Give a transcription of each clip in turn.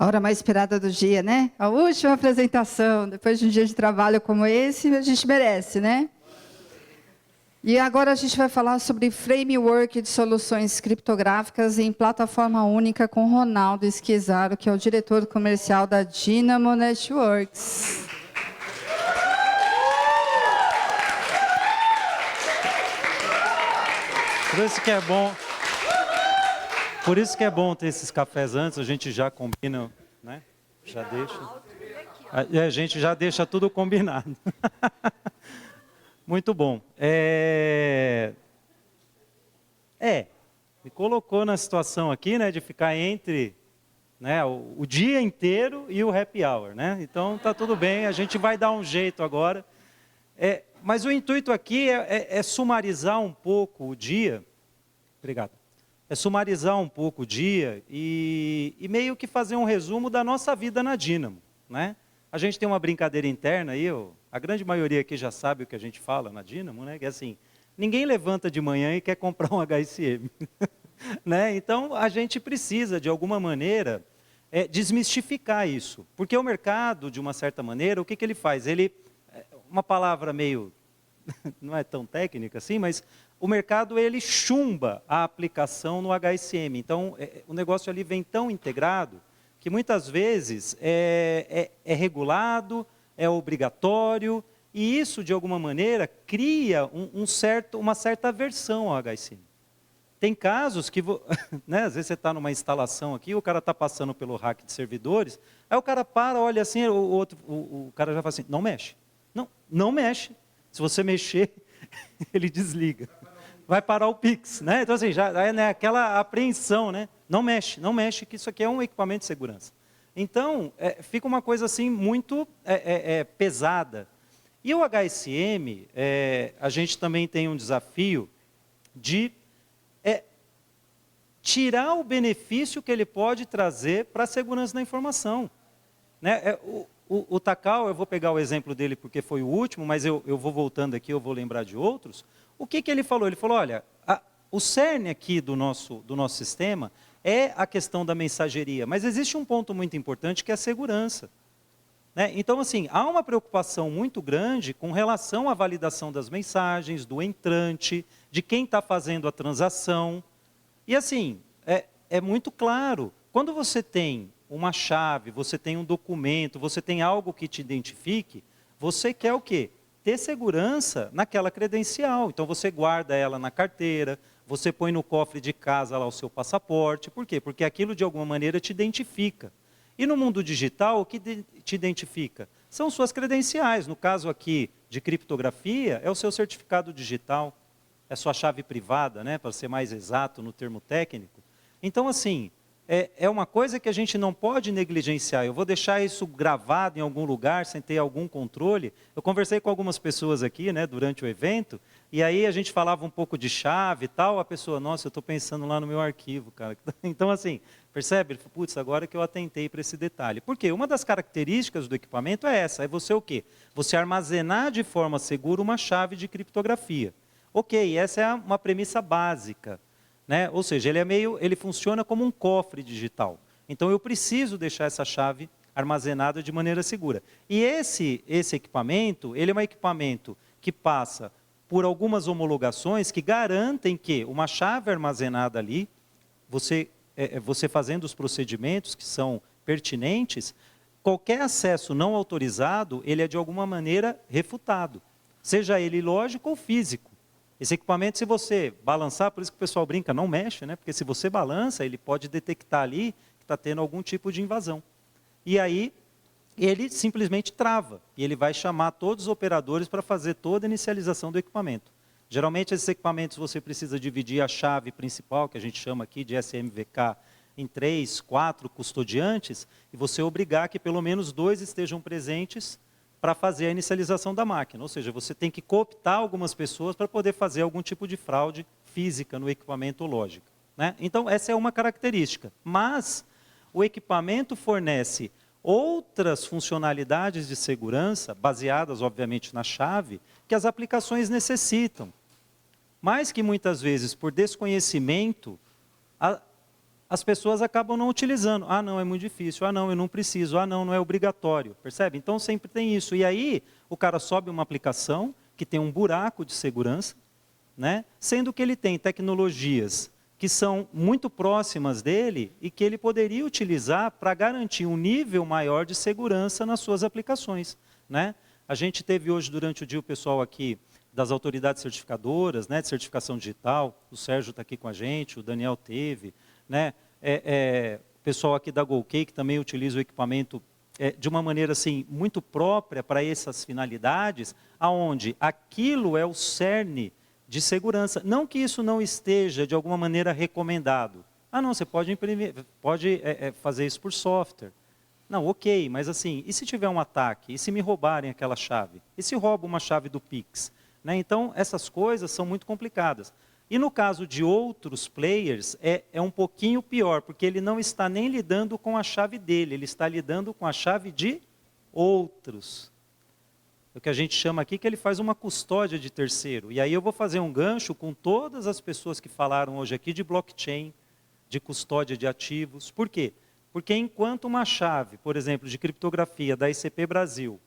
A hora mais esperada do dia, né? A última apresentação, depois de um dia de trabalho como esse, a gente merece, né? E agora a gente vai falar sobre framework de soluções criptográficas em plataforma única com Ronaldo Esquizaro, que é o diretor comercial da Dynamo Networks. Por isso que é bom. Por isso que é bom ter esses cafés antes, a gente já combina, né? Já deixa. A gente já deixa tudo combinado. Muito bom. Me colocou na situação aqui, né, de ficar entre, né, o dia inteiro e o happy hour, né? Então tá tudo bem, a gente vai dar um jeito agora. Mas o intuito aqui é sumarizar um pouco o dia. Obrigado. É sumarizar um pouco o dia e meio que fazer um resumo da nossa vida na Dynamo, né? A gente tem uma brincadeira interna aí, a grande maioria aqui já sabe o que a gente fala na Dynamo, né? Que é assim, ninguém levanta de manhã e quer comprar um HSM, né? Então a gente precisa, de alguma maneira, desmistificar isso, porque o mercado, de uma certa maneira, o que ele faz? Uma palavra meio, não é tão técnica assim, mas o mercado ele chumba a aplicação no HSM. Então, o negócio ali vem tão integrado que muitas vezes é regulado, é obrigatório, e isso, de alguma maneira, cria uma certa aversão ao HSM. Tem casos que, né, às vezes você está numa instalação aqui, o cara está passando pelo rack de servidores, aí o cara para, olha assim, o cara já fala assim, não mexe. Não mexe. Se você mexer, ele desliga. Vai parar o Pix, né? Então, assim, já é, né, aquela apreensão, né? Não mexe, que isso aqui é um equipamento de segurança. Então, fica uma coisa assim muito pesada. E o HSM, a gente também tem um desafio de tirar o benefício que ele pode trazer para a segurança da informação. Né? O Takao, eu vou pegar o exemplo dele porque foi o último, mas eu vou voltando aqui, eu vou lembrar de outros. O que ele falou? Ele falou, olha, o cerne aqui do nosso sistema é a questão da mensageria, mas existe um ponto muito importante que é a segurança. Né? Então, assim, há uma preocupação muito grande com relação à validação das mensagens, do entrante, de quem está fazendo a transação. E, assim, é muito claro, quando você tem uma chave, você tem um documento, você tem algo que te identifique, você quer o quê? Ter segurança naquela credencial. Então, você guarda ela na carteira, você põe no cofre de casa lá o seu passaporte. Por quê? Porque aquilo, de alguma maneira, te identifica. E no mundo digital, o que te identifica? São suas credenciais. No caso aqui de criptografia, é o seu certificado digital, é sua chave privada, né, para ser mais exato no termo técnico. Então, assim, é uma coisa que a gente não pode negligenciar. Eu vou deixar isso gravado em algum lugar, sem ter algum controle. Eu conversei com algumas pessoas aqui, né, durante o evento, e aí a gente falava um pouco de chave e tal, a pessoa, nossa, eu estou pensando lá no meu arquivo, cara. Então, assim, percebe? Putz, agora que eu atentei para esse detalhe. Por quê? Uma das características do equipamento é essa, é você o quê? Você armazenar de forma segura uma chave de criptografia. Ok, essa é uma premissa básica. Né? Ou seja, ele funciona como um cofre digital. Então, eu preciso deixar essa chave armazenada de maneira segura. E esse equipamento, ele é um equipamento que passa por algumas homologações que garantem que uma chave armazenada ali, você fazendo os procedimentos que são pertinentes, qualquer acesso não autorizado, ele é de alguma maneira refutado. Seja ele lógico ou físico. Esse equipamento, se você balançar, por isso que o pessoal brinca, não mexe, né? Porque se você balança, ele pode detectar ali que está tendo algum tipo de invasão. E aí, ele simplesmente trava. E ele vai chamar todos os operadores para fazer toda a inicialização do equipamento. Geralmente, esses equipamentos você precisa dividir a chave principal, que a gente chama aqui de SMVK, em 3, 4 custodiantes, e você obrigar que pelo menos 2 estejam presentes para fazer a inicialização da máquina. Ou seja, você tem que cooptar algumas pessoas para poder fazer algum tipo de fraude física no equipamento ou lógica. Né? Então, essa é uma característica. Mas o equipamento fornece outras funcionalidades de segurança, baseadas, obviamente, na chave, que as aplicações necessitam. Mas que, muitas vezes, por desconhecimento, as pessoas acabam não utilizando. Ah, não, é muito difícil. Ah, não, eu não preciso. Ah, não, não é obrigatório. Percebe? Então, sempre tem isso. E aí, o cara sobe uma aplicação que tem um buraco de segurança, né? Sendo que ele tem tecnologias que são muito próximas dele e que ele poderia utilizar para garantir um nível maior de segurança nas suas aplicações, né? A gente teve hoje, durante o dia, o pessoal aqui das autoridades certificadoras, né, de certificação digital. O Sérgio está aqui com a gente, o Daniel teve, né? O pessoal aqui da GoCake também utiliza o equipamento de uma maneira assim, muito própria para essas finalidades, aonde aquilo é o cerne de segurança. Não que isso não esteja, de alguma maneira, recomendado. Ah, não, você pode imprimir, pode fazer isso por software. Não, ok, mas assim, e se tiver um ataque? E se me roubarem aquela chave? E se roubam uma chave do Pix? Né? Então, essas coisas são muito complicadas. E no caso de outros players, é um pouquinho pior, porque ele não está nem lidando com a chave dele, ele está lidando com a chave de outros. É o que a gente chama aqui que ele faz uma custódia de terceiro. E aí eu vou fazer um gancho com todas as pessoas que falaram hoje aqui de blockchain, de custódia de ativos. Por quê? Porque enquanto uma chave, por exemplo, de criptografia da ICP Brasil,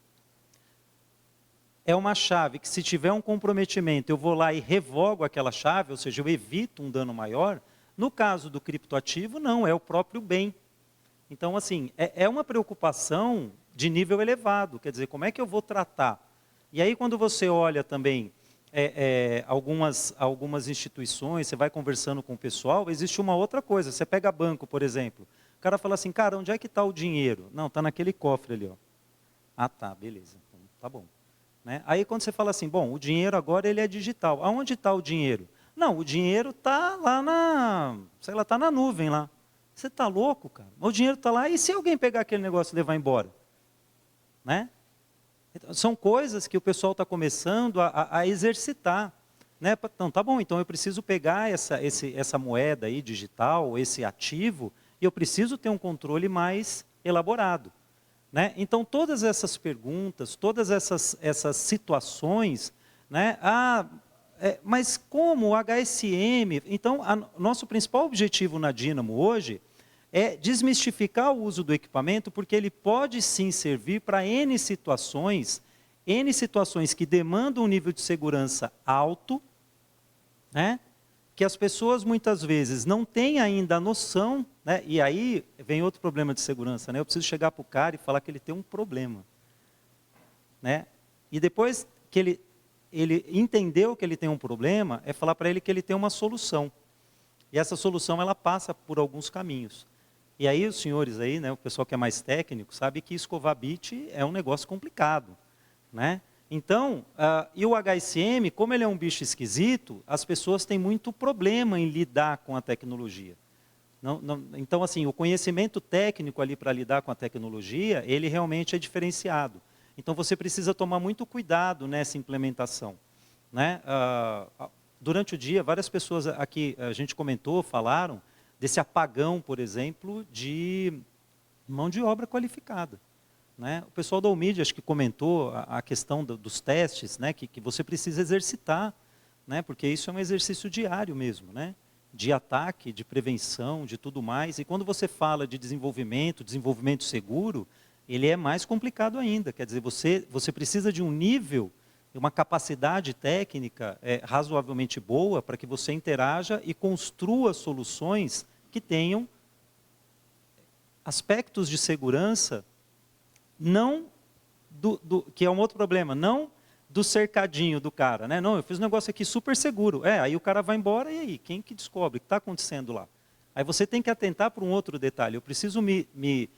é uma chave que, se tiver um comprometimento, eu vou lá e revogo aquela chave, ou seja, eu evito um dano maior. No caso do criptoativo, não, é o próprio bem. Então, assim, é uma preocupação de nível elevado, quer dizer, como é que eu vou tratar? E aí, quando você olha também algumas instituições, você vai conversando com o pessoal, existe uma outra coisa. Você pega banco, por exemplo, o cara fala assim, cara, onde é que está o dinheiro? Não, está naquele cofre ali, ó. Ah, tá, beleza, então, tá bom. Né? Aí quando você fala assim, bom, o dinheiro agora ele é digital. Aonde está o dinheiro? Não, o dinheiro está lá na, sei lá, está na nuvem lá. Você está louco, cara? O dinheiro está lá, e se alguém pegar aquele negócio e levar embora? Né? Então, são coisas que o pessoal está começando a exercitar. Né? Então, tá bom, então eu preciso pegar essa moeda aí digital, esse ativo, e eu preciso ter um controle mais elaborado. Né? Então, todas essas perguntas, todas essas situações, né? Mas como o HSM? Então, nosso principal objetivo na Dynamo hoje é desmistificar o uso do equipamento, porque ele pode sim servir para N situações que demandam um nível de segurança alto, né? Que as pessoas muitas vezes não têm ainda a noção, né? E aí vem outro problema de segurança, né? Eu preciso chegar para o cara e falar que ele tem um problema, né? E depois que ele entendeu que ele tem um problema, é falar para ele que ele tem uma solução. E essa solução, ela passa por alguns caminhos. E aí os senhores aí, né, o pessoal que é mais técnico, sabe que escovar bit é um negócio complicado, né? Então, e o HSM, como ele é um bicho esquisito, as pessoas têm muito problema em lidar com a tecnologia. Então, assim, o conhecimento técnico ali para lidar com a tecnologia, ele realmente é diferenciado. Então, você precisa tomar muito cuidado nessa implementação. Né? Durante o dia, várias pessoas aqui, a gente comentou, falaram desse apagão, por exemplo, de mão de obra qualificada. Né? O pessoal da UMID, acho que comentou a questão dos testes, né? que você precisa exercitar, né? Porque isso é um exercício diário mesmo, né? De ataque, de prevenção, de tudo mais. E quando você fala de desenvolvimento seguro, ele é mais complicado ainda. Quer dizer, você precisa de um nível, uma capacidade técnica razoavelmente boa para que você interaja e construa soluções que tenham aspectos de segurança, não que é um outro problema, não do cercadinho do cara, né? Não, eu fiz um negócio aqui super seguro. Aí o cara vai embora, e aí? Quem que descobre? O que está acontecendo lá? Aí você tem que atentar para um outro detalhe. Eu preciso me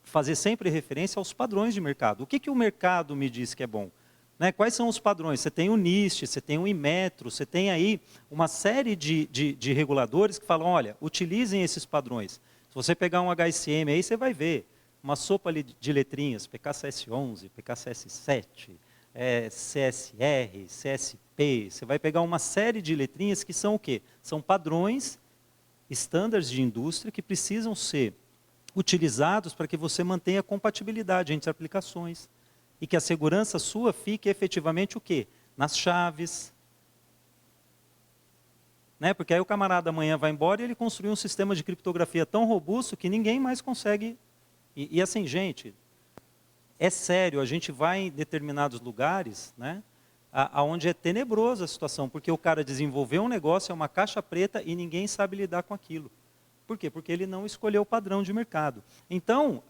fazer sempre referência aos padrões de mercado. O que o mercado me diz que é bom? Né? Quais são os padrões? Você tem o NIST, você tem o Inmetro, você tem aí uma série de reguladores que falam, olha, utilizem esses padrões. Se você pegar um HSM aí, você vai ver uma sopa de letrinhas, PKCS11, PKCS7, CSR, CSP, você vai pegar uma série de letrinhas que são o quê? São padrões, estándares de indústria que precisam ser utilizados para que você mantenha a compatibilidade entre aplicações e que a segurança sua fique efetivamente o quê? Nas chaves, né? Porque aí o camarada amanhã vai embora e ele construiu um sistema de criptografia tão robusto que ninguém mais consegue. E assim, gente, é sério, a gente vai em determinados lugares, né? Aonde é tenebrosa a situação, porque o cara desenvolveu um negócio, é uma caixa preta e ninguém sabe lidar com aquilo. Por quê? Porque ele não escolheu o padrão de mercado. Então,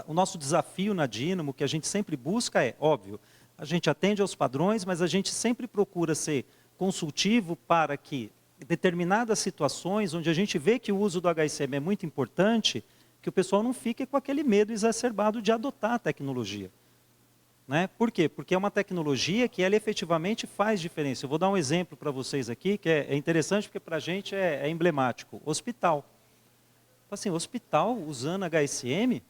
o nosso desafio na Dynamo, que a gente sempre busca é, óbvio, a gente atende aos padrões, mas a gente sempre procura ser consultivo para que, em determinadas situações, onde a gente vê que o uso do HCM é muito importante, que o pessoal não fique com aquele medo exacerbado de adotar a tecnologia. Né? Por quê? Porque é uma tecnologia que ela efetivamente faz diferença. Eu vou dar um exemplo para vocês aqui, que é interessante porque para a gente é emblemático. Hospital. Assim, hospital usando HSM?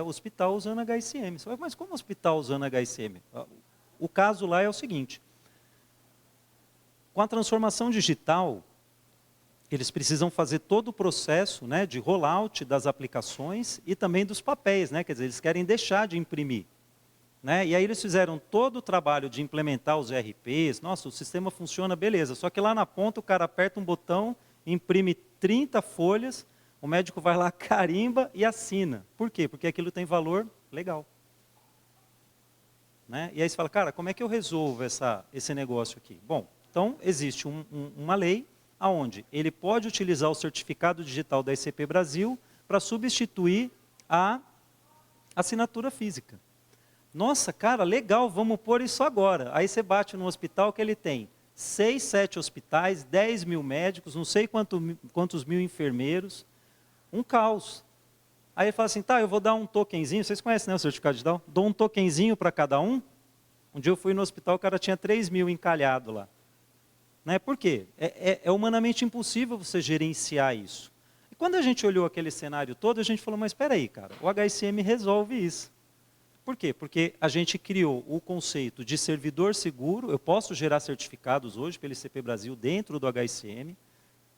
Hospital usando HSM. Você fala, mas como hospital usando HSM? O caso lá é o seguinte. Com a transformação digital, eles precisam fazer todo o processo, né, de rollout das aplicações e também dos papéis. Né? Quer dizer, eles querem deixar de imprimir. Né? E aí eles fizeram todo o trabalho de implementar os ERPs, nossa, o sistema funciona, beleza, só que lá na ponta o cara aperta um botão, imprime 30 folhas, o médico vai lá, carimba e assina. Por quê? Porque aquilo tem valor legal. Né? E aí você fala, cara, como é que eu resolvo esse negócio aqui? Bom, então existe uma lei onde ele pode utilizar o certificado digital da ICP Brasil para substituir a assinatura física. Nossa, cara, legal, vamos pôr isso agora. Aí você bate no hospital que ele tem 6, 7 hospitais, 10 mil médicos, não sei quantos mil enfermeiros, um caos. Aí ele fala assim, tá, eu vou dar um tokenzinho, vocês conhecem, né, o certificado digital? Dou um tokenzinho para cada um. Um dia eu fui no hospital, o cara tinha 3 mil encalhado lá. Né? Por quê? É humanamente impossível você gerenciar isso. E quando a gente olhou aquele cenário todo, a gente falou, mas espera aí, cara, o HSM resolve isso. Por quê? Porque a gente criou o conceito de servidor seguro, eu posso gerar certificados hoje pelo ICP Brasil dentro do HSM,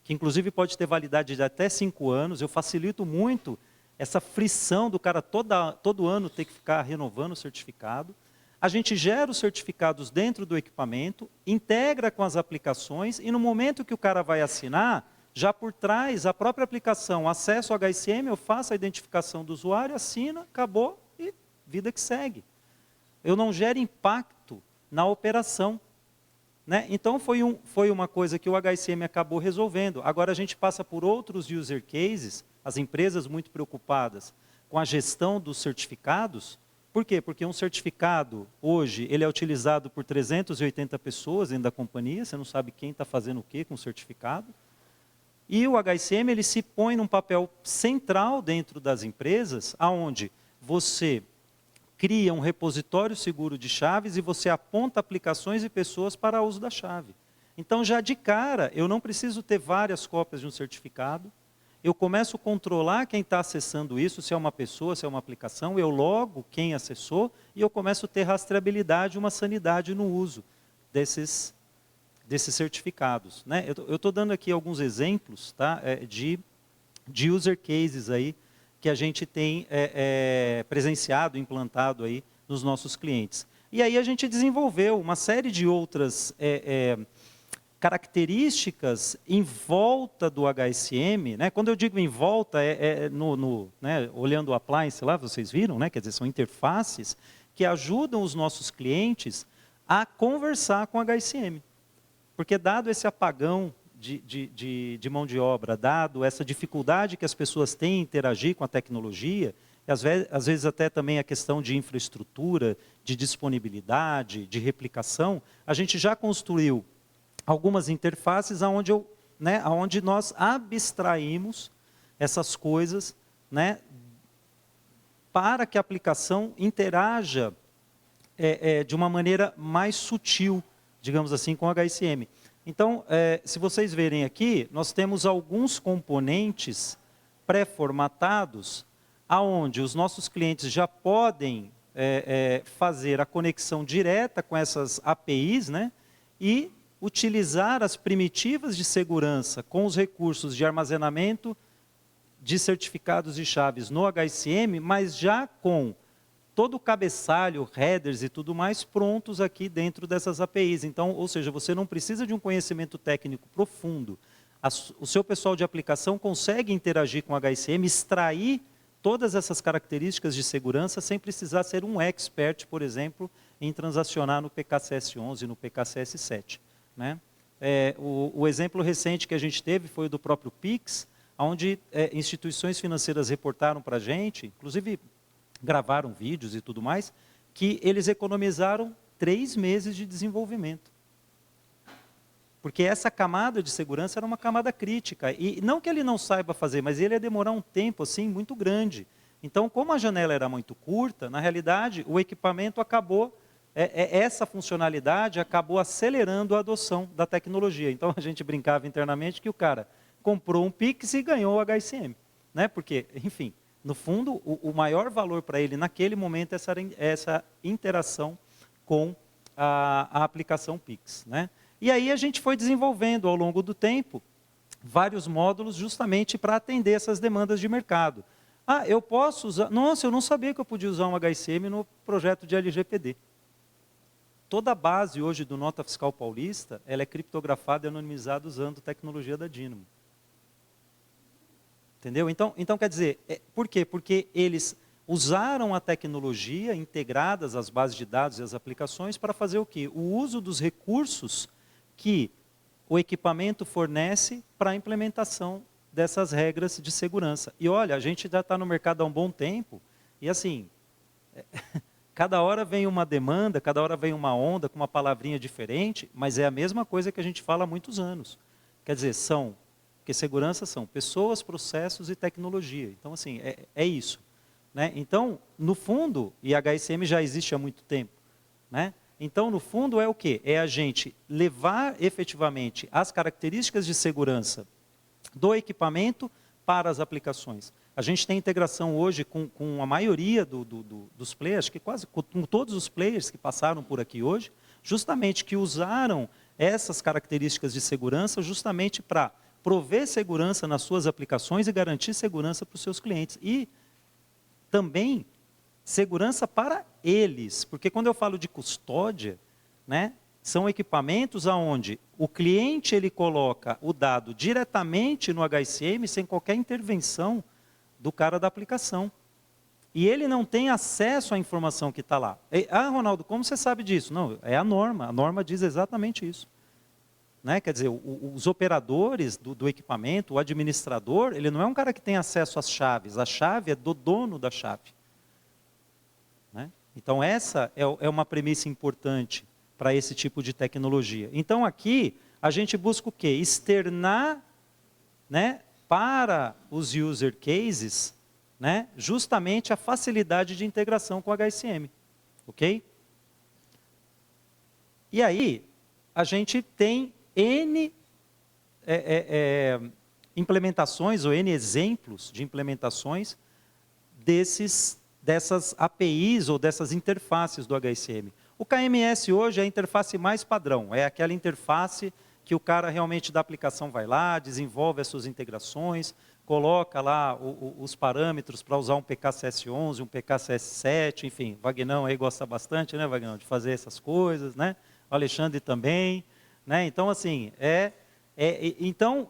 que inclusive pode ter validade de até 5 anos, eu facilito muito essa frição do cara todo ano ter que ficar renovando o certificado. A gente gera os certificados dentro do equipamento, integra com as aplicações e no momento que o cara vai assinar, já por trás a própria aplicação, acesso ao HSM, eu faço a identificação do usuário, assina, acabou e vida que segue. Eu não gero impacto na operação. Né? Então foi uma coisa que o HSM acabou resolvendo. Agora a gente passa por outros user cases, as empresas muito preocupadas com a gestão dos certificados. Por quê? Porque um certificado, hoje, ele é utilizado por 380 pessoas dentro da companhia, você não sabe quem está fazendo o quê com o certificado. E o HSM ele se põe num papel central dentro das empresas, onde você cria um repositório seguro de chaves e você aponta aplicações e pessoas para o uso da chave. Então, já de cara, eu não preciso ter várias cópias de um certificado, eu começo a controlar quem está acessando isso, se é uma pessoa, se é uma aplicação, eu logo quem acessou e eu começo a ter rastreabilidade e uma sanidade no uso desses certificados. Né? Eu estou dando aqui alguns exemplos, tá, de user cases aí, que a gente tem presenciado, implantado aí nos nossos clientes. E aí a gente desenvolveu uma série de outras características em volta do HSM. Né? Quando eu digo em volta, né, olhando o appliance lá, vocês viram, né? Quer dizer, são interfaces que ajudam os nossos clientes a conversar com o HSM. Porque dado esse apagão de mão de obra, dado essa dificuldade que as pessoas têm em interagir com a tecnologia, e às vezes até também a questão de infraestrutura, de disponibilidade, de replicação, a gente já construiu algumas interfaces onde nós abstraímos essas coisas, né, para que a aplicação interaja de uma maneira mais sutil, digamos assim, com o HSM. Então, se vocês verem aqui, nós temos alguns componentes pré-formatados, aonde os nossos clientes já podem fazer a conexão direta com essas APIs, né, e utilizar as primitivas de segurança com os recursos de armazenamento de certificados e chaves no HSM, mas já com todo o cabeçalho, headers e tudo mais prontos aqui dentro dessas APIs. Então, ou seja, você não precisa de um conhecimento técnico profundo. O seu pessoal de aplicação consegue interagir com o HSM, extrair todas essas características de segurança sem precisar ser um expert, por exemplo, em transacionar no PKCS11 e no PKCS7. Né? O exemplo recente que a gente teve foi o do próprio Pix, onde instituições financeiras reportaram para a gente, inclusive gravaram vídeos e tudo mais, que eles economizaram 3 meses de desenvolvimento. Porque essa camada de segurança era uma camada crítica. E não que ele não saiba fazer, mas ele ia demorar um tempo assim, muito grande. Então, como a janela era muito curta, na realidade, o equipamento acabou, essa funcionalidade acabou acelerando a adoção da tecnologia. Então, a gente brincava internamente que o cara comprou um Pix e ganhou o HSM. Né? Porque, enfim, no fundo, o maior valor para ele naquele momento é essa interação com a aplicação Pix. Né? E aí a gente foi desenvolvendo ao longo do tempo vários módulos justamente para atender essas demandas de mercado. Ah, eu posso usar... Nossa, eu não sabia que eu podia usar um HSM no projeto de LGPD. Toda a base hoje do Nota Fiscal Paulista, ela é criptografada e anonimizada usando tecnologia da Dynamo. Entendeu? Então quer dizer, por quê? Porque eles usaram a tecnologia integradas às bases de dados e às aplicações para fazer o quê? O uso dos recursos que o equipamento fornece para a implementação dessas regras de segurança. E olha, a gente já está no mercado há um bom tempo, e assim, cada hora vem uma demanda, cada hora vem uma onda com uma palavrinha diferente, mas é a mesma coisa que a gente fala há muitos anos. Quer dizer, porque segurança são pessoas, processos e tecnologia. Então, assim, é isso. Né? Então, no fundo, e a HSM já existe há muito tempo, né? Então, no fundo, é o quê? É a gente levar efetivamente as características de segurança do equipamento para as aplicações. A gente tem integração hoje com a maioria dos players, que quase com todos os players que passaram por aqui hoje, justamente que usaram essas características de segurança justamente para prover segurança nas suas aplicações e garantir segurança para os seus clientes. E também segurança para eles, porque quando eu falo de custódia, né, são equipamentos onde o cliente ele coloca o dado diretamente no HSM sem qualquer intervenção do cara da aplicação. E ele não tem acesso à informação que está lá. Ronaldo, como você sabe disso? Não, é a norma diz exatamente isso. Né? Quer dizer, os operadores do equipamento, o administrador, ele não é um cara que tem acesso às chaves, a chave é do dono da chave. Né? Então, essa é uma premissa importante para esse tipo de tecnologia. Então, aqui, a gente busca o quê? Externar, né, para os user cases, né, justamente a facilidade de integração com o HSM. Ok? E aí, a gente tem N implementações, ou N exemplos de implementações dessas APIs ou dessas interfaces do HSM. O KMS hoje é a interface mais padrão, é aquela interface que o cara realmente da aplicação vai lá, desenvolve as suas integrações, coloca lá os parâmetros para usar um PKCS11, um PKCS7, enfim, Vagnão aí gosta bastante, né, Vagnão, de fazer essas coisas, né? O Alexandre também, né? Então, assim,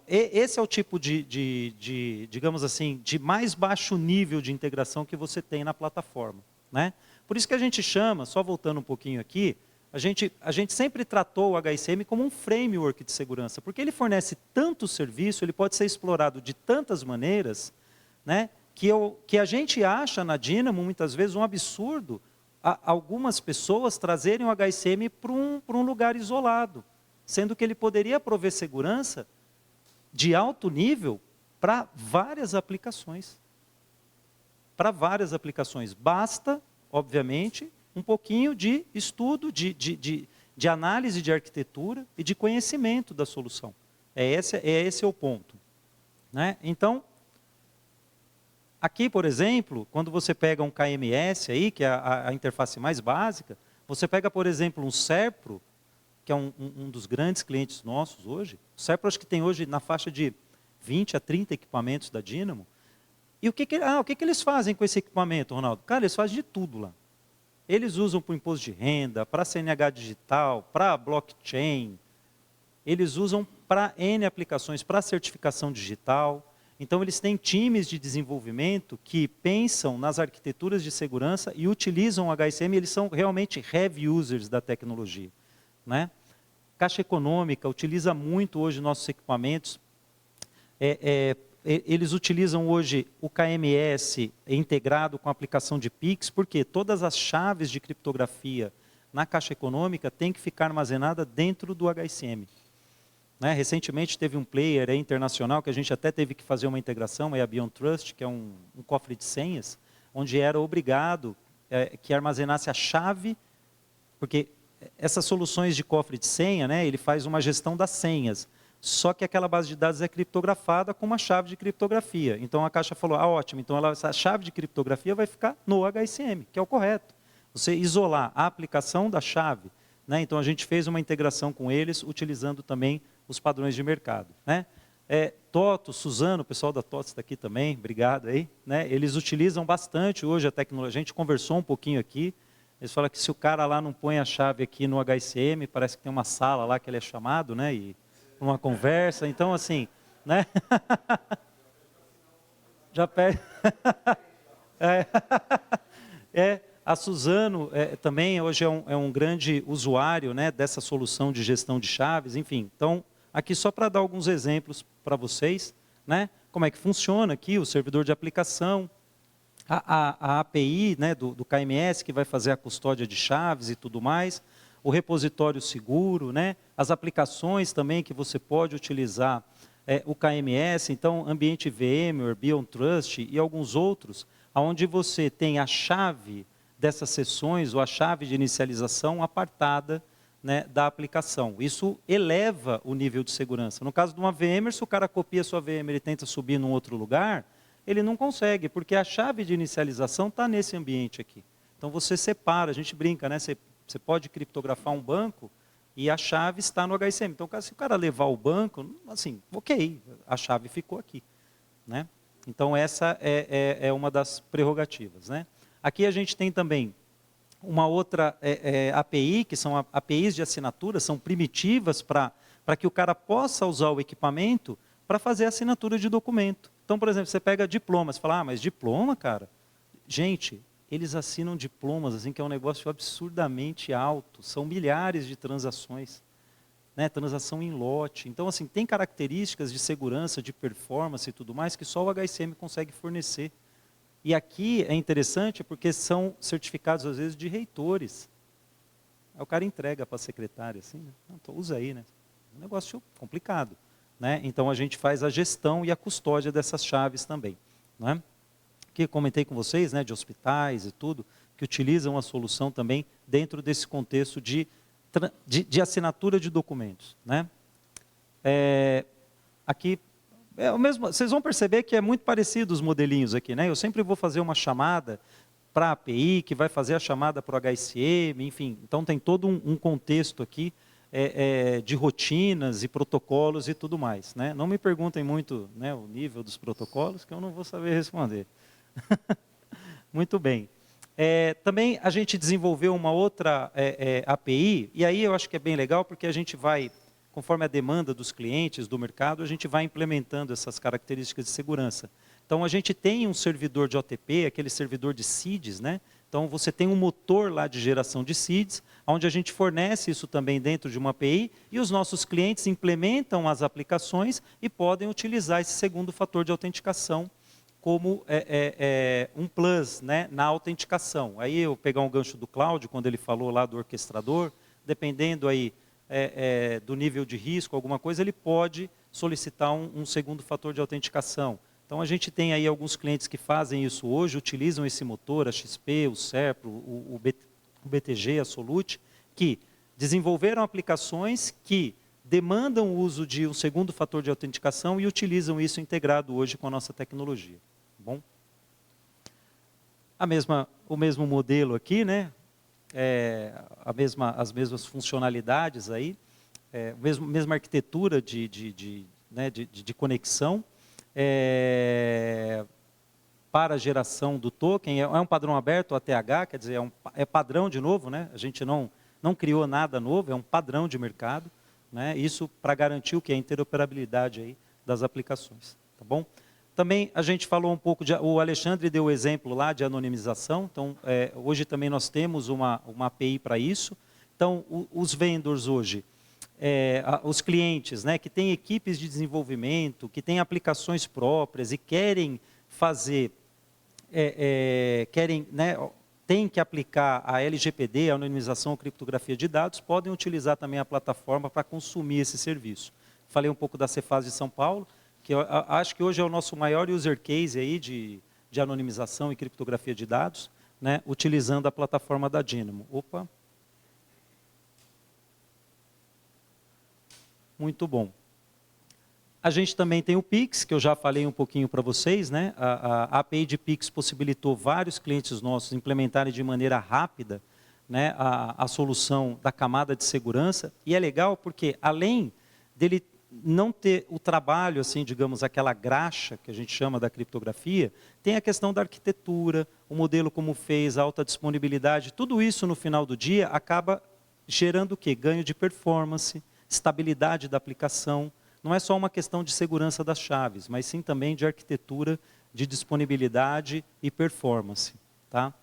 esse é o tipo digamos assim, de mais baixo nível de integração que você tem na plataforma. Né? Por isso que a gente chama, só voltando um pouquinho aqui, a gente sempre tratou o HSM como um framework de segurança, porque ele fornece tanto serviço, ele pode ser explorado de tantas maneiras, né, que a gente acha na Dynamo, muitas vezes, um absurdo algumas pessoas trazerem o HSM para um lugar isolado, sendo que ele poderia prover segurança de alto nível para várias aplicações. Para várias aplicações. Basta, obviamente, um pouquinho de estudo, de análise de arquitetura e de conhecimento da solução. Esse o ponto. Né? Então, aqui, por exemplo, quando você pega um KMS, aí, que é a interface mais básica, você pega, por exemplo, um Serpro, que é um dos grandes clientes nossos hoje. O Serpro acho que tem hoje na faixa de 20 a 30 equipamentos da Dynamo. E o que eles fazem com esse equipamento, Ronaldo? Cara, eles fazem de tudo lá. Eles usam para o imposto de renda, para CNH digital, para blockchain, eles usam para N aplicações, para certificação digital. Então, eles têm times de desenvolvimento que pensam nas arquiteturas de segurança e utilizam o HSM, eles são realmente heavy users da tecnologia, né? Caixa Econômica utiliza muito hoje nossos equipamentos. Eles utilizam hoje o KMS integrado com a aplicação de Pix, porque todas as chaves de criptografia na Caixa Econômica têm que ficar armazenada dentro do HSM. Né? Recentemente teve um player internacional que a gente até teve que fazer uma integração, é a Beyond Trust, que é um cofre de senhas, onde era obrigado que armazenasse a chave, porque essas soluções de cofre de senha, né, ele faz uma gestão das senhas, só que aquela base de dados é criptografada com uma chave de criptografia. Então a Caixa falou, ótimo, então essa chave de criptografia vai ficar no HSM, que é o correto. Você isolar a aplicação da chave, né? Então a gente fez uma integração com eles, utilizando também os padrões de mercado, né? Toto, Suzano, o pessoal da Toto está aqui também, obrigado aí, né? Eles utilizam bastante hoje a tecnologia, a gente conversou um pouquinho aqui, eles falam que se o cara lá não põe a chave aqui no HSM, parece que tem uma sala lá que ele é chamado, né? E uma conversa, então assim, né? Já pede. A Suzano também hoje é um grande usuário, né, dessa solução de gestão de chaves, enfim. Então, aqui só para dar alguns exemplos para vocês, né, como é que funciona aqui o servidor de aplicação, a API, né, do KMS, que vai fazer a custódia de chaves e tudo mais, o repositório seguro, né, as aplicações também que você pode utilizar o KMS, então ambiente VMware, Beyond Trust e alguns outros, onde você tem a chave dessas sessões ou a chave de inicialização apartada, né, da aplicação. Isso eleva o nível de segurança. No caso de uma VMware, se o cara copia a sua VMware e tenta subir num outro lugar, ele não consegue, porque a chave de inicialização está nesse ambiente aqui. Então você separa, a gente brinca, né? Você pode criptografar um banco e a chave está no HSM. Então, se o cara levar o banco, assim, ok, a chave ficou aqui, né? Então, essa é uma das prerrogativas, né? Aqui a gente tem também uma outra API, que são APIs de assinatura, são primitivas para que o cara possa usar o equipamento para fazer a assinatura de documento. Então, por exemplo, você pega diplomas, fala, mas diploma, cara? Gente, eles assinam diplomas, assim, que é um negócio absurdamente alto, são milhares de transações, né? Transação em lote. Então, assim, tem características de segurança, de performance e tudo mais que só o HSM consegue fornecer. E aqui é interessante porque são certificados, às vezes, de reitores. Aí o cara entrega para a secretária, assim, né? Então, usa aí, né? É um negócio complicado, né? Então, a gente faz a gestão e a custódia dessas chaves também, né? Que comentei com vocês, né, de hospitais e tudo, que utilizam a solução também dentro desse contexto de assinatura de documentos, né? Aqui o mesmo, vocês vão perceber que é muito parecido os modelinhos aqui, né? Eu sempre vou fazer uma chamada para a API, que vai fazer a chamada para o HSM, enfim. Então tem todo um contexto aqui de rotinas e protocolos e tudo mais, né? Não me perguntem muito, né, o nível dos protocolos, que eu não vou saber responder. Muito bem. Também a gente desenvolveu uma outra API, e aí eu acho que é bem legal, porque a gente vai, conforme a demanda dos clientes, do mercado, a gente vai implementando essas características de segurança. Então, a gente tem um servidor de OTP, aquele servidor de seeds, né? Então, você tem um motor lá de geração de seeds, onde a gente fornece isso também dentro de uma API, e os nossos clientes implementam as aplicações e podem utilizar esse segundo fator de autenticação como um plus, né, na autenticação. Aí eu pegar um gancho do Cláudio, quando ele falou lá do orquestrador, dependendo aí do nível de risco, alguma coisa, ele pode solicitar um segundo fator de autenticação. Então a gente tem aí alguns clientes que fazem isso hoje, utilizam esse motor, a XP, o Serpro, o BTG, a Solute, que desenvolveram aplicações que demandam o uso de um segundo fator de autenticação e utilizam isso integrado hoje com a nossa tecnologia. Bom? O mesmo modelo aqui, né? As mesmas funcionalidades aí, mesma arquitetura de conexão. para a geração do token. É um padrão aberto, o ATH, quer dizer, é padrão de novo, né? A gente não criou nada novo, é um padrão de mercado, né? Isso para garantir o que? A interoperabilidade aí das aplicações, tá bom? Também a gente falou um pouco, o Alexandre deu o exemplo lá de anonimização, então hoje também nós temos uma API para isso. Então os vendors hoje, os clientes, né, que têm equipes de desenvolvimento, que têm aplicações próprias e querem fazer, tem que aplicar a LGPD, a anonimização ou criptografia de dados, podem utilizar também a plataforma para consumir esse serviço. Falei um pouco da Cefaz de São Paulo, que eu acho que hoje é o nosso maior user case aí de anonimização e criptografia de dados, né, utilizando a plataforma da Dynamo. Opa! Muito bom. A gente também tem o Pix, que eu já falei um pouquinho para vocês, né? A API de Pix possibilitou vários clientes nossos implementarem de maneira rápida, né, a solução da camada de segurança. E é legal porque, além dele não ter o trabalho, assim, digamos, aquela graxa que a gente chama da criptografia, tem a questão da arquitetura, o modelo como fez, a alta disponibilidade, tudo isso no final do dia acaba gerando o quê? Ganho de performance, estabilidade da aplicação. Não é só uma questão de segurança das chaves, mas sim também de arquitetura, de disponibilidade e performance, tá?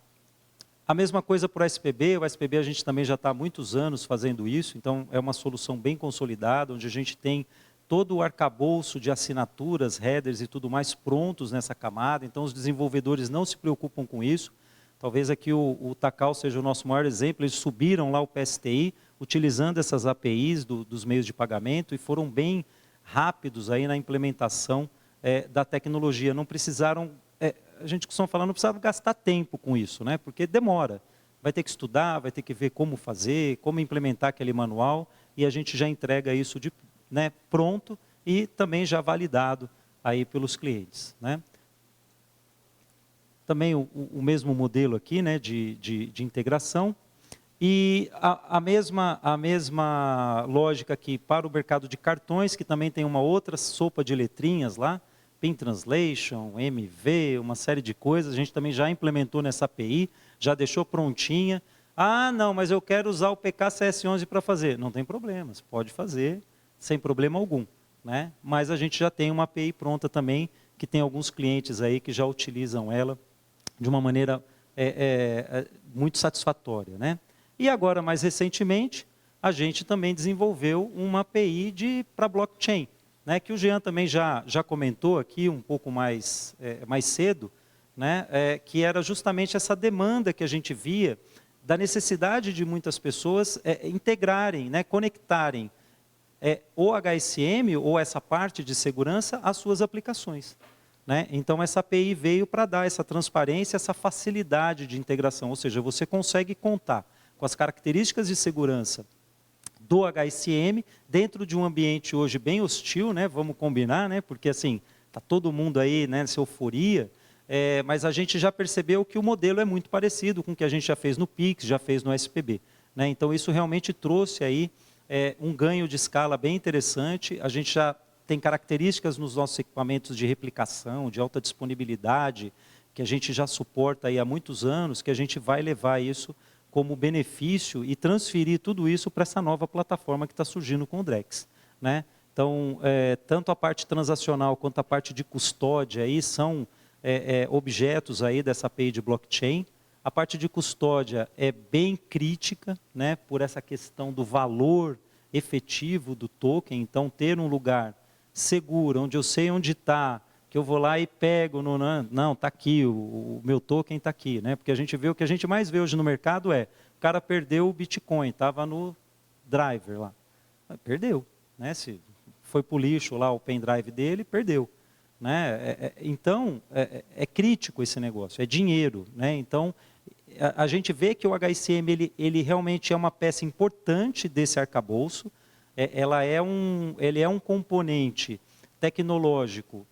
A mesma coisa para o SPB a gente também já está há muitos anos fazendo isso, então é uma solução bem consolidada, onde a gente tem todo o arcabouço de assinaturas, headers e tudo mais prontos nessa camada, então os desenvolvedores não se preocupam com isso. Talvez aqui o Takao seja o nosso maior exemplo, eles subiram lá o PSTI, utilizando essas APIs dos meios de pagamento e foram bem rápidos aí na implementação da tecnologia. Não precisaram, a gente costuma falar, não precisava gastar tempo com isso, né? Porque demora. Vai ter que estudar, vai ter que ver como fazer, como implementar aquele manual, e a gente já entrega isso pronto e também já validado aí pelos clientes, né? Também o mesmo modelo aqui, né, de integração. E a mesma lógica aqui para o mercado de cartões, que também tem uma outra sopa de letrinhas lá, PIN Translation, MV, uma série de coisas, a gente também já implementou nessa API, já deixou prontinha. Ah, não, mas eu quero usar o PKCS11 para fazer. Não tem problema, você pode fazer sem problema algum, né? Mas a gente já tem uma API pronta também, que tem alguns clientes aí que já utilizam ela de uma maneira muito satisfatória, né? E agora, mais recentemente, a gente também desenvolveu uma API para blockchain, né, que o Jean também já comentou aqui um pouco mais cedo, né, que era justamente essa demanda que a gente via da necessidade de muitas pessoas integrarem, né, conectarem o HSM ou essa parte de segurança às suas aplicações, né? Então, essa API veio para dar essa transparência, essa facilidade de integração, ou seja, você consegue contar com as características de segurança do HSM dentro de um ambiente hoje bem hostil, né? Vamos combinar, né? Porque assim, está todo mundo aí, né, nessa euforia, mas a gente já percebeu que o modelo é muito parecido com o que a gente já fez no Pix, já fez no SPB, né? Então, isso realmente trouxe aí um ganho de escala bem interessante. A gente já tem características nos nossos equipamentos de replicação, de alta disponibilidade, que a gente já suporta aí há muitos anos, que a gente vai levar isso como benefício e transferir tudo isso para essa nova plataforma que está surgindo com o Drex, né? Então, tanto a parte transacional quanto a parte de custódia aí são objetos aí dessa API de blockchain. A parte de custódia é bem crítica, né, por essa questão do valor efetivo do token. Então, ter um lugar seguro, onde eu sei onde está, que eu vou lá e pego, não, está aqui, o meu token está aqui, né? Porque a gente vê, o que a gente mais vê hoje no mercado o cara perdeu o Bitcoin, estava no driver lá, perdeu, né? Se foi para o lixo lá o pendrive dele, perdeu, né? Então, é crítico esse negócio, é dinheiro, né? Então, a gente vê que o HSM, ele realmente é uma peça importante desse arcabouço. Ele é um componente tecnológico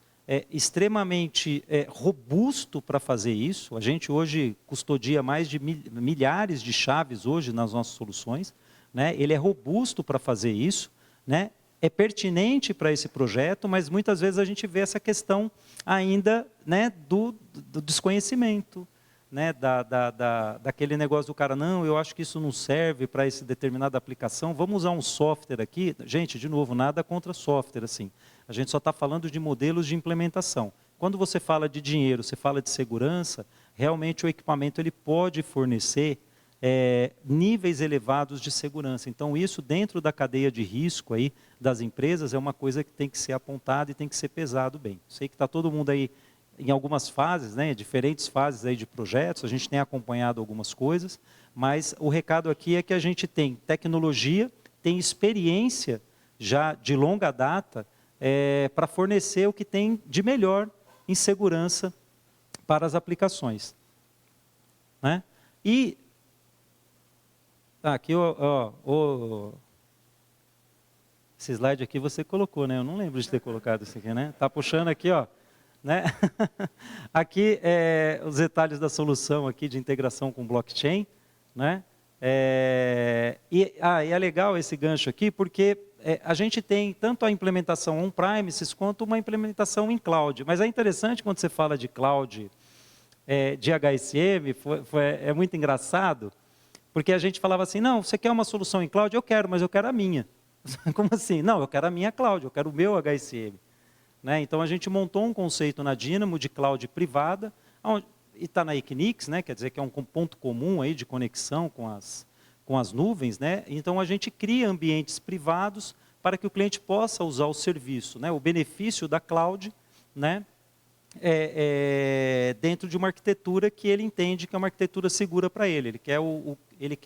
extremamente robusto para fazer isso. A gente hoje custodia mais de milhares de chaves hoje nas nossas soluções, né? Ele é robusto para fazer isso, né? é pertinente para esse projeto, mas muitas vezes a gente vê essa questão ainda, né, do desconhecimento, né, daquele negócio do cara, não, eu acho que isso não serve para essa determinada aplicação, vamos usar um software aqui. Gente, de novo, nada contra software, assim. A gente só está falando de modelos de implementação. Quando você fala de dinheiro, você fala de segurança, realmente o equipamento ele pode fornecer níveis elevados de segurança. Então, isso dentro da cadeia de risco aí das empresas é uma coisa que tem que ser apontada e tem que ser pesado bem. Sei que está todo mundo aí em algumas fases, né, diferentes fases aí de projetos, a gente tem acompanhado algumas coisas, mas o recado aqui é que a gente tem tecnologia, tem experiência já de longa data para fornecer o que tem de melhor em segurança para as aplicações. Né? E aqui, esse slide aqui você colocou, né? Eu não lembro de ter colocado isso aqui, né? Tá puxando aqui, ó. Né? Aqui os detalhes da solução aqui de integração com blockchain, né? E é legal esse gancho aqui porque a gente tem tanto a implementação on-premises quanto uma implementação em cloud. Mas é interessante quando você fala de cloud de HSM, é muito engraçado, porque a gente falava assim, não, você quer uma solução em cloud? Eu quero, mas eu quero a minha. Como assim? Não, eu quero a minha cloud, eu quero o meu HSM. Né? Então, a gente montou um conceito na Dynamo de cloud privada, e está na Equinix, né? Quer dizer que é um ponto comum aí de conexão com as nuvens. Né? Então, a gente cria ambientes privados para que o cliente possa usar o serviço. Né? O benefício da cloud, né? Dentro de uma arquitetura que ele entende que é uma arquitetura segura para ele. Ele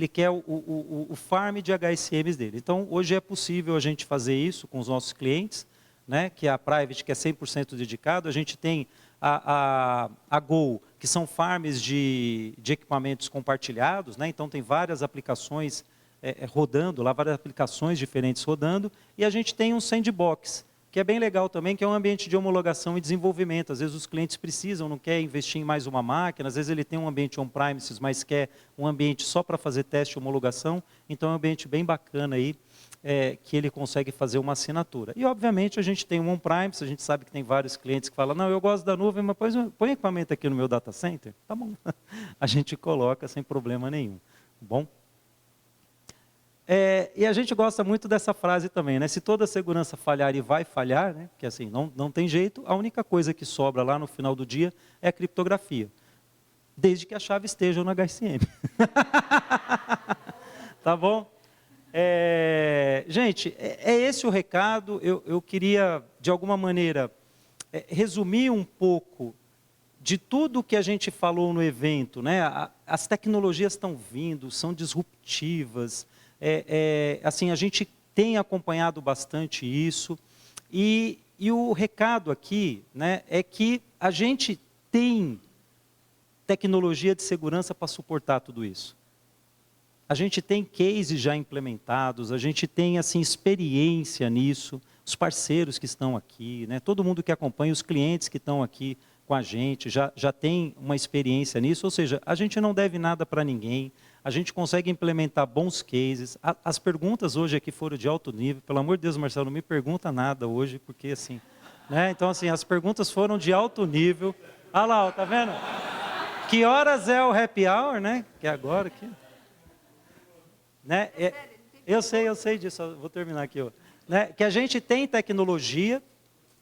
quer o farm de HSMs dele. Então, hoje é possível a gente fazer isso com os nossos clientes, né, que é a Private, que é 100% dedicado. A gente tem a Go, que são farms de equipamentos compartilhados, né, então tem várias aplicações rodando, lá várias aplicações diferentes rodando, e a gente tem um sandbox, que é bem legal também, que é um ambiente de homologação e desenvolvimento. Às vezes os clientes precisam, não quer investir em mais uma máquina, às vezes ele tem um ambiente on-premises, mas quer um ambiente só para fazer teste e homologação, então é um ambiente bem bacana aí, que ele consegue fazer uma assinatura. E obviamente a gente tem um on-premises, a gente sabe que tem vários clientes que falam, não, eu gosto da nuvem, mas põe equipamento aqui no meu data center, tá bom. A gente coloca sem problema nenhum, tá bom? E a gente gosta muito dessa frase também, né? Se toda segurança falhar e vai falhar, né? Porque assim, não tem jeito, a única coisa que sobra lá no final do dia é a criptografia. Desde que a chave esteja no HSM. Tá bom? Gente, é esse o recado. Eu queria, de alguma maneira, resumir um pouco de tudo que a gente falou no evento. Né? As tecnologias estão vindo, são disruptivas. Assim, a gente tem acompanhado bastante isso, e o recado aqui, né, é que a gente tem tecnologia de segurança para suportar tudo isso. A gente tem cases já implementados, a gente tem assim, experiência nisso, os parceiros que estão aqui, né, todo mundo que acompanha, os clientes que estão aqui com a gente, já tem uma experiência nisso, ou seja, a gente não deve nada para ninguém, a gente consegue implementar bons cases. As perguntas hoje aqui foram de alto nível. Pelo amor de Deus, Marcelo, não me pergunta nada hoje, porque assim... Né? Então, assim, as perguntas foram de alto nível. Olha lá, ó, tá vendo? Que horas é o happy hour, né? Que é agora aqui. Né? Eu sei disso, vou terminar aqui. Ó. Né? Que a gente tem tecnologia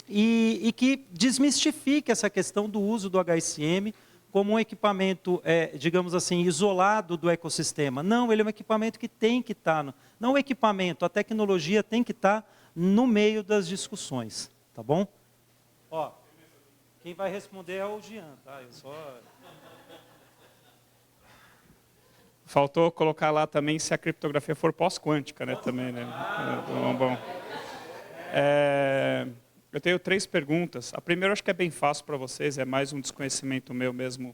e que desmistifique essa questão do uso do HSM como um equipamento, digamos assim, isolado do ecossistema. Não, ele é um equipamento que tem que estar... Não o equipamento, a tecnologia tem que estar no meio das discussões. Tá bom? Ó, quem vai responder é o Jean, tá? Eu só... Faltou colocar lá também se a criptografia for pós-quântica, né? Também, né? Bom. Eu tenho 3 perguntas. A primeira eu acho que é bem fácil para vocês, é mais um desconhecimento meu mesmo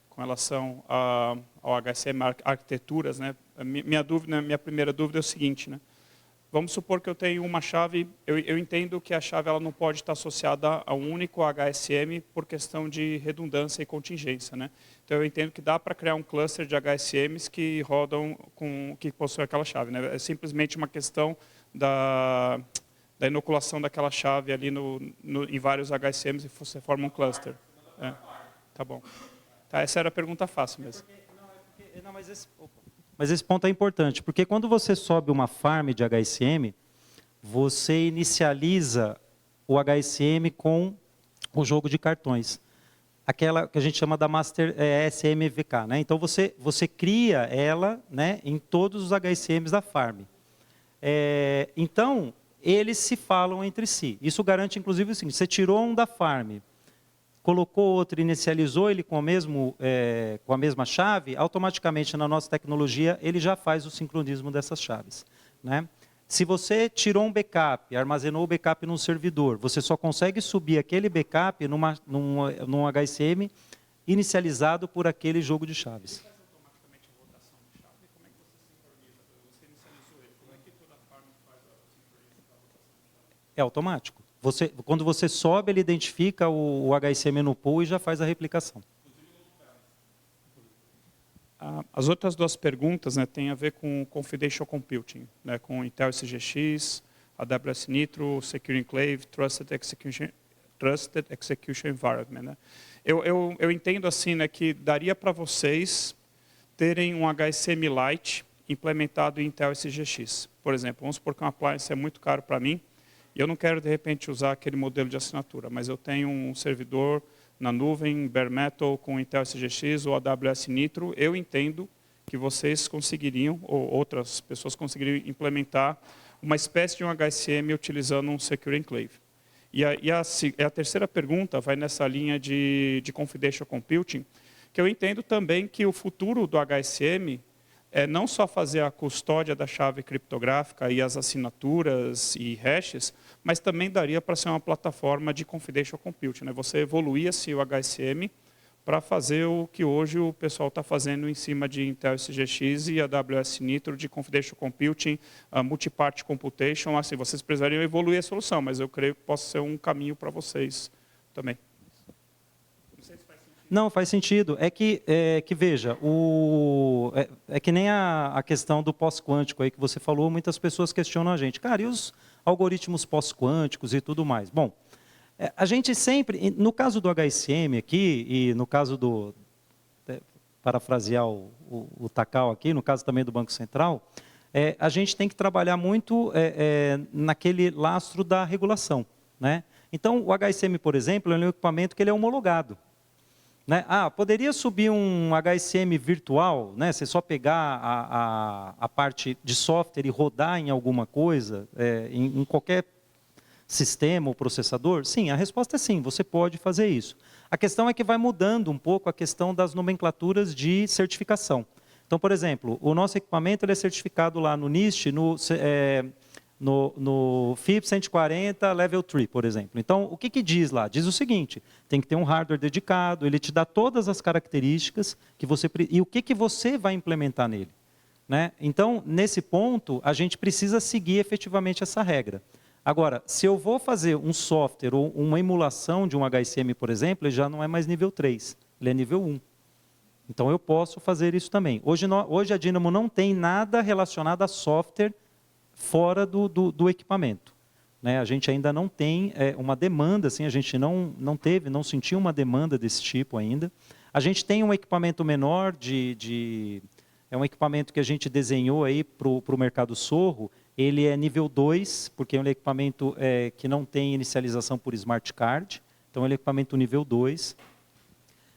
com relação ao HSM, arquiteturas, né? Minha primeira dúvida é o seguinte, né? Vamos supor que eu tenho uma chave, eu entendo que a chave ela não pode estar associada a um único HSM por questão de redundância e contingência, né? Então eu entendo que dá para criar um cluster de HSMs que rodam que possuem aquela chave, né? É simplesmente uma questão da inoculação daquela chave ali em vários HSMs e você forma um cluster. É, tá bom. Tá, essa era a pergunta fácil mesmo. Não, mas esse ponto é importante, porque quando você sobe uma farm de HSM, você inicializa o HSM com o jogo de cartões. Aquela que a gente chama da Master SMVK. Né? Então, você cria ela, né, em todos os HSMs da farm. Então, eles se falam entre si. Isso garante, inclusive, o seguinte, você tirou um da farm, colocou outro, inicializou ele com a mesma chave, automaticamente na nossa tecnologia ele já faz o sincronismo dessas chaves. Né? Se você tirou um backup, armazenou o backup num servidor, você só consegue subir aquele backup num HSM inicializado por aquele jogo de chaves. É automático. Quando você sobe, ele identifica o HSM no pool e já faz a replicação. As outras duas perguntas, né, têm a ver com Confidential Computing, né, com Intel SGX, AWS Nitro, Secure Enclave, Trusted Execution Environment. Né. Eu entendo assim, né, que daria para vocês terem um HSM Lite implementado em Intel SGX. Por exemplo, vamos supor que um appliance é muito caro para mim, e eu não quero, de repente, usar aquele modelo de assinatura, mas eu tenho um servidor na nuvem, bare metal, com Intel SGX ou AWS Nitro. Eu entendo que vocês conseguiriam, ou outras pessoas conseguiriam implementar uma espécie de um HSM utilizando um Secure Enclave. E a terceira pergunta vai nessa linha de Confidential Computing, que eu entendo também que o futuro do HSM é não só fazer a custódia da chave criptográfica e as assinaturas e hashes, mas também daria para ser uma plataforma de confidential computing. Né? Você evoluía-se o HSM para fazer o que hoje o pessoal está fazendo em cima de Intel SGX e AWS Nitro de confidential computing, multi-part computation. Assim, vocês precisariam evoluir a solução, mas eu creio que possa ser um caminho para vocês também. Não, faz sentido. É que veja, é que nem a questão do pós-quântico aí que você falou, muitas pessoas questionam a gente. Cara, e os algoritmos pós-quânticos e tudo mais? Bom, a gente sempre, no caso do HSM aqui, e no caso do, parafrasear o Takao aqui, no caso também do Banco Central, a gente tem que trabalhar muito naquele lastro da regulação. Né? Então, o HSM, por exemplo, é um equipamento que ele é homologado. Né? Poderia subir um HSM virtual, né? Você só pegar a parte de software e rodar em alguma coisa, em qualquer sistema ou processador? Sim, a resposta é sim, você pode fazer isso. A questão é que vai mudando um pouco a questão das nomenclaturas de certificação. Então, por exemplo, o nosso equipamento ele é certificado lá no NIST, no FIPS 140 Level 3, por exemplo. Então, o que diz lá? Diz o seguinte, tem que ter um hardware dedicado, ele te dá todas as características que você e o que você vai implementar nele. Né? Então, nesse ponto, a gente precisa seguir efetivamente essa regra. Agora, se eu vou fazer um software ou uma emulação de um HSM, por exemplo, ele já não é mais nível 3, ele é nível 1. Então, eu posso fazer isso também. Hoje a Dynamo não tem nada relacionado a software fora do equipamento. Né? A gente ainda não tem uma demanda, assim, a gente não sentiu uma demanda desse tipo ainda. A gente tem um equipamento menor, é um equipamento que a gente desenhou para o mercado Sorro, ele é nível 2, porque é um equipamento que não tem inicialização por smart card, então ele é equipamento nível 2.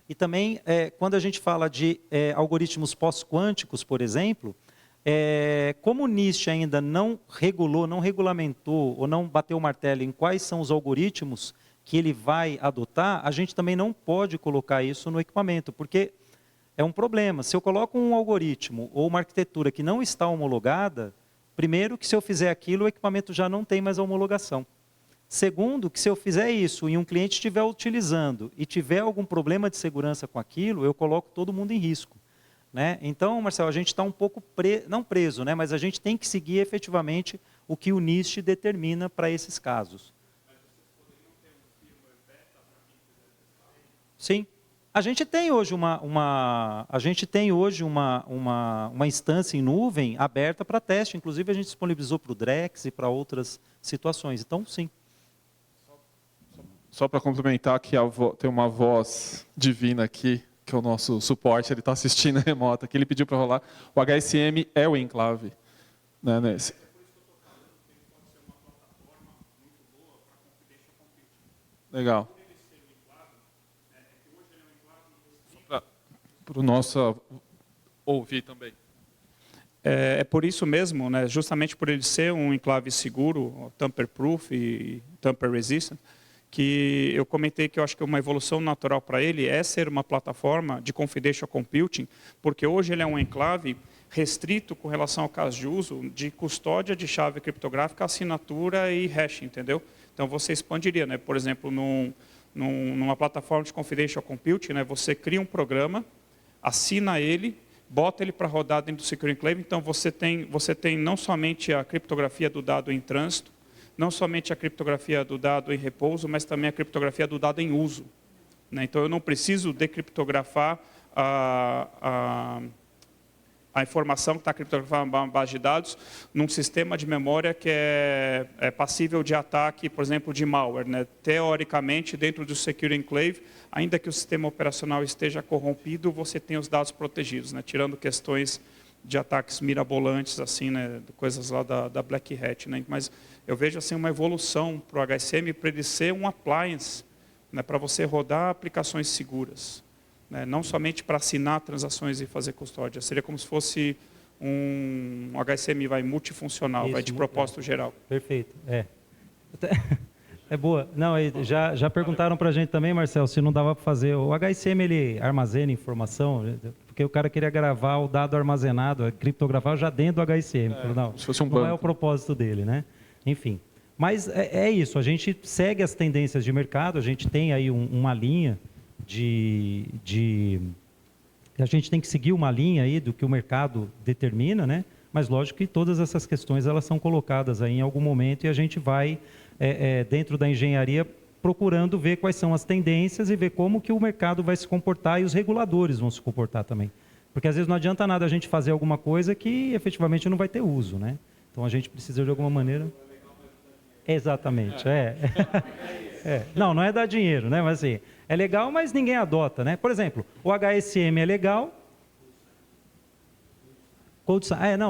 E também, quando a gente fala de algoritmos pós-quânticos, por exemplo, como o NIST ainda não regulou, não regulamentou ou não bateu o martelo em quais são os algoritmos que ele vai adotar, a gente também não pode colocar isso no equipamento, porque é um problema. Se eu coloco um algoritmo ou uma arquitetura que não está homologada, primeiro que se eu fizer aquilo, o equipamento já não tem mais a homologação. Segundo, que se eu fizer isso e um cliente estiver utilizando e tiver algum problema de segurança com aquilo, eu coloco todo mundo em risco. Né? Então, Marcelo, a gente está um pouco, não preso, né? Mas a gente tem que seguir efetivamente o que o NIST determina para esses casos. Sim. A gente tem hoje uma instância em nuvem aberta para teste. Inclusive, a gente disponibilizou para o Drex e para outras situações. Então, sim. Só para complementar que tem uma voz divina aqui, que é o nosso suporte, ele está assistindo remoto, que ele pediu para rolar. O HSM é o enclave. Né, nesse. Legal. Para o nosso ouvir também. É por isso mesmo, né, justamente por ele ser um enclave seguro, tamper-proof e tamper-resistant, que eu comentei que eu acho que uma evolução natural para ele é ser uma plataforma de confidential computing, porque hoje ele é um enclave restrito com relação ao caso de uso de custódia de chave criptográfica, assinatura e hash, entendeu? Então você expandiria, né? Por exemplo, numa plataforma de confidential computing, né, você cria um programa, assina ele, bota ele para rodar dentro do Secure Enclave, então você tem não somente a criptografia do dado em trânsito, não somente a criptografia do dado em repouso, mas também a criptografia do dado em uso. Né? Então eu não preciso decriptografar a informação que está criptografada na base de dados num sistema de memória que é passível de ataque, por exemplo, de malware. Né? Teoricamente, dentro do Secure Enclave, ainda que o sistema operacional esteja corrompido, você tem os dados protegidos, né? Tirando questões de ataques mirabolantes, assim, né? Coisas lá da Black Hat. Né? Mas eu vejo assim, uma evolução para o HSM para ele ser um appliance, né? Para você rodar aplicações seguras. Né, não somente para assinar transações e fazer custódia, seria como se fosse um HSM multifuncional, Isso, de propósito geral. Perfeito, é boa. Não, já perguntaram para a gente também, Marcelo, se não dava para fazer. O HSM ele armazena informação, porque o cara queria gravar o dado armazenado, criptografar já dentro do HSM. Não, se fosse um não banco. é o propósito dele, né? Enfim. Mas é isso, a gente segue as tendências de mercado, a gente tem aí uma linha a gente tem que seguir uma linha aí do que o mercado determina, né? Mas lógico que todas essas questões elas são colocadas aí em algum momento e a gente vai dentro da engenharia procurando ver quais são as tendências e ver como que o mercado vai se comportar e os reguladores vão se comportar também, porque às vezes não adianta nada a gente fazer alguma coisa que efetivamente não vai ter uso, né? Então a gente precisa de alguma maneira. Exatamente, não é dar dinheiro, né? Mas assim, é legal, mas ninguém adota, né? Por exemplo, o HSM é legal.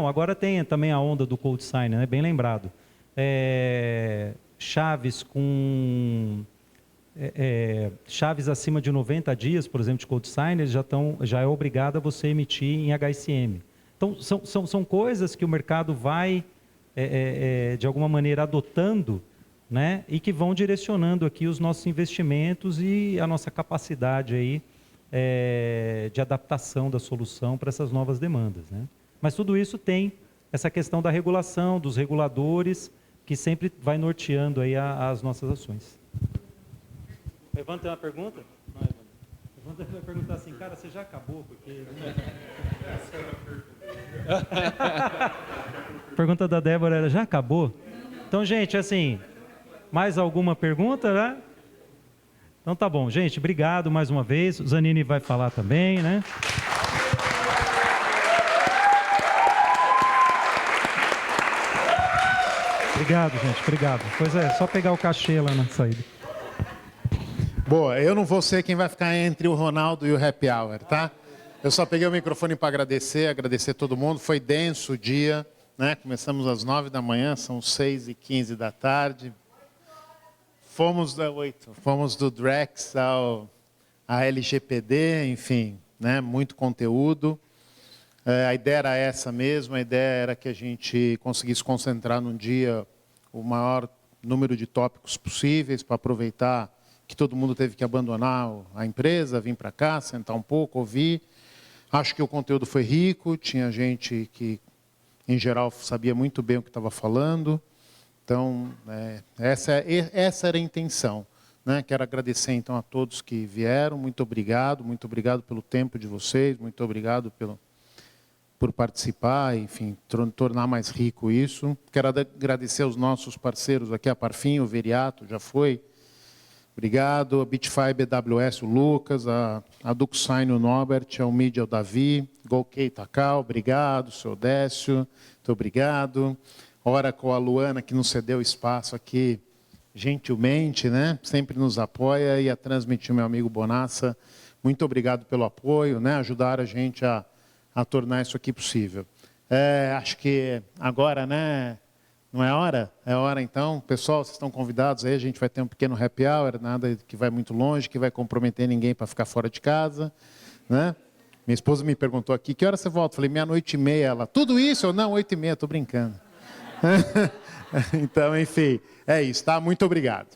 Agora tem também a onda do Cold Sign, né? Bem lembrado. Chaves com chaves acima de 90 dias, por exemplo, de Cold Sign, já é obrigado a você emitir em HSM. Então, são coisas que o mercado vai, de alguma maneira, adotando, né, e que vão direcionando aqui os nossos investimentos e a nossa capacidade aí, de adaptação da solução para essas novas demandas, né? Mas tudo isso tem essa questão da regulação, dos reguladores, que sempre vai norteando aí as nossas ações. Levanta, tem uma pergunta? Não, Levanta vai perguntar assim, cara, você já acabou? Porque... Pergunta da Débora era, já acabou? Então, gente, assim... Mais alguma pergunta, né? Então tá bom, gente, obrigado mais uma vez. O Zanini vai falar também, né? Obrigado, gente, obrigado. Pois só pegar o cachê lá na saída. Boa, eu não vou ser quem vai ficar entre o Ronaldo e o Happy Hour, tá? Eu só peguei o microfone para agradecer todo mundo. Foi denso o dia, né? Começamos às 9 da manhã, são 6h15 da tarde. Fomos do Drex à LGPD, enfim, né? Muito conteúdo. A ideia era essa mesmo, a ideia era que a gente conseguisse concentrar num dia o maior número de tópicos possíveis para aproveitar que todo mundo teve que abandonar a empresa, vir para cá, sentar um pouco, ouvir. Acho que o conteúdo foi rico, tinha gente que, em geral, sabia muito bem o que estava falando. Então, essa era a intenção, né? Quero agradecer, então, a todos que vieram. Muito obrigado pelo tempo de vocês, muito obrigado por por participar, enfim, tornar mais rico isso. Quero agradecer aos nossos parceiros aqui, a Parfim, o Veriato, já foi. Obrigado. A Bitfy, BWS, o Lucas, a DuxSign, o Norbert, a Media, o Davi, GoK, Takao, obrigado. O seu Décio, muito obrigado. Oracle, a Luana, que nos cedeu espaço aqui, gentilmente, né? Sempre nos apoia. E a Transmitir, meu amigo Bonassa, muito obrigado pelo apoio, né? Ajudar a gente a tornar isso aqui possível. Acho que agora, né? Não é hora? É hora então. Pessoal, vocês estão convidados aí, a gente vai ter um pequeno happy hour, nada que vai muito longe, que vai comprometer ninguém para ficar fora de casa, né? Minha esposa me perguntou aqui, que hora você volta? Eu falei, 00:30. Ela, tudo isso? Eu, não, 8:30, estou brincando. Então, enfim, é isso, tá? Muito obrigado.